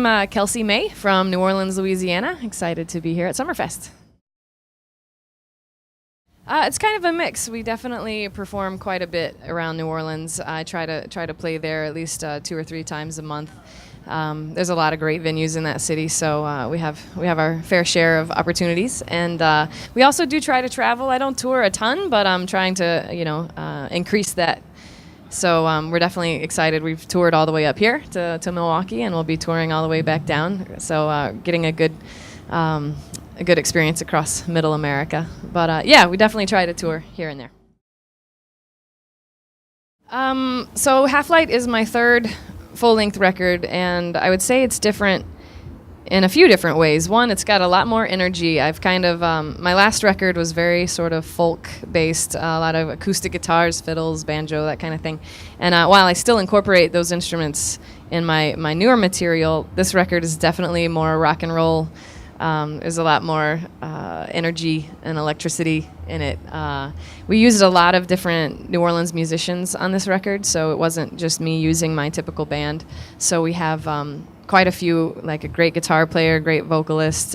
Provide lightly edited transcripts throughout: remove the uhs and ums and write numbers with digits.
I'm Kelcy Mae from New Orleans, Louisiana. Excited to be here at Summerfest. It's kind of a mix. We definitely perform quite a bit around New Orleans. I try to play there at least 2 or 3 times a month. There's a lot of great venues in that city, so we have our fair share of opportunities. And we also do try to travel. I don't tour a ton, but I'm trying to increase that. So we're definitely excited. We've toured all the way up here to Milwaukee, and we'll be touring all the way back down. So getting a good experience across Middle America. But yeah, we definitely try to tour here and there. So Half-Light is my 3rd full-length record, and I would say it's different in a few different ways. One, it's got a lot more energy. I've kind of, my last record was very sort of folk-based, a lot of acoustic guitars, fiddles, banjo, that kind of thing. And while I still incorporate those instruments in my newer material, this record is definitely more rock and roll. There's a lot more energy and electricity in it. We used a lot of different New Orleans musicians on this record, so it wasn't just me using my typical band. So we have quite a few, like a great guitar player, great vocalist,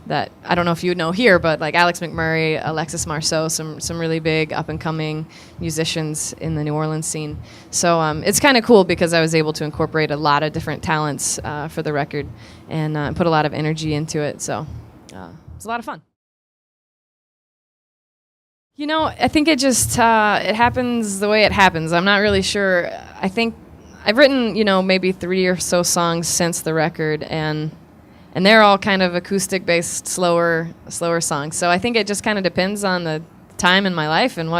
that I don't know if you know here, but like Alex McMurray, Alexis Marceau, some really big up-and-coming musicians in the New Orleans scene. So it's kind of cool because I was able to incorporate a lot of different talents for the record and put a lot of energy into it. So it's a lot of fun. You know, I think it just it happens the way it happens. I'm not really sure. I think I've written, maybe 3 or so songs since the record, and they're all kind of acoustic-based, slower songs. So I think it just kind of depends on the time in my life and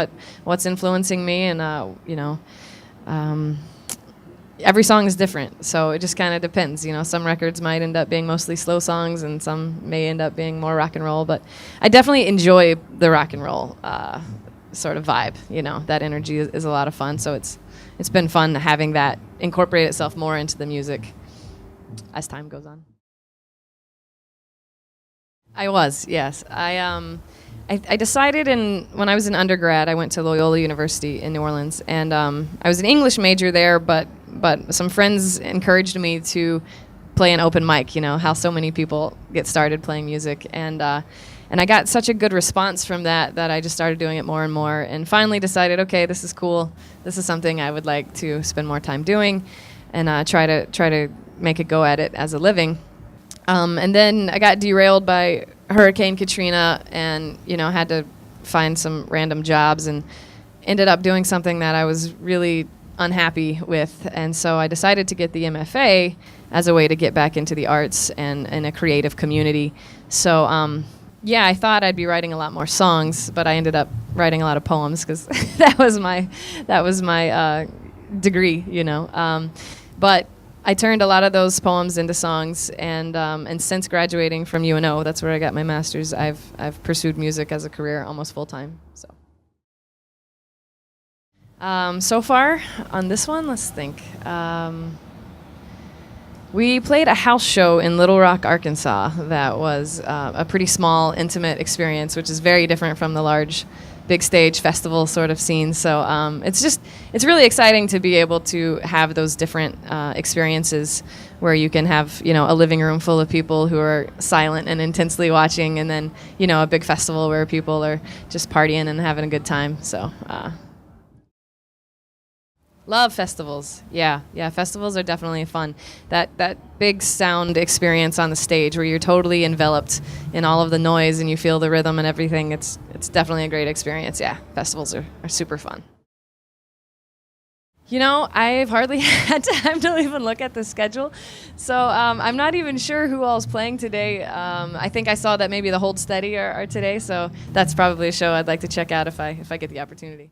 what's influencing me, and every song is different. So it just kind of depends. Some records might end up being mostly slow songs, and some may end up being more rock and roll. But I definitely enjoy the rock and roll sort of vibe. That energy is a lot of fun. So it's been fun having that incorporate itself more into the music as time goes on. I was, yes. I decided when I was in undergrad, I went to Loyola University in New Orleans, and I was an English major there, but some friends encouraged me to play an open mic, how so many people get started playing music. And I got such a good response from that I just started doing it more and more, and finally decided, okay, this is cool. This is something I would like to spend more time doing, and try to make a go at it as a living. And then I got derailed by Hurricane Katrina, and had to find some random jobs, and ended up doing something that I was really unhappy with. And so I decided to get the MFA as a way to get back into the arts and in a creative community. So yeah, I thought I'd be writing a lot more songs, but I ended up writing a lot of poems because that was my degree, But I turned a lot of those poems into songs, and since graduating from UNO, that's where I got my master's, I've pursued music as a career almost full time. So far on this one, let's think. We played a house show in Little Rock, Arkansas. That was a pretty small, intimate experience, which is very different from the large, big stage festival sort of scene. So it's really exciting to be able to have those different experiences where you can have, a living room full of people who are silent and intensely watching, and then, a big festival where people are just partying and having a good time. So love festivals. Yeah, festivals are definitely fun. That big sound experience on the stage where you're totally enveloped in all of the noise and you feel the rhythm and everything, it's definitely a great experience. Yeah, festivals are super fun. I've hardly had time to even look at the schedule, so I'm not even sure who all's playing today. I think I saw that maybe the Hold Steady are today, so that's probably a show I'd like to check out if I get the opportunity.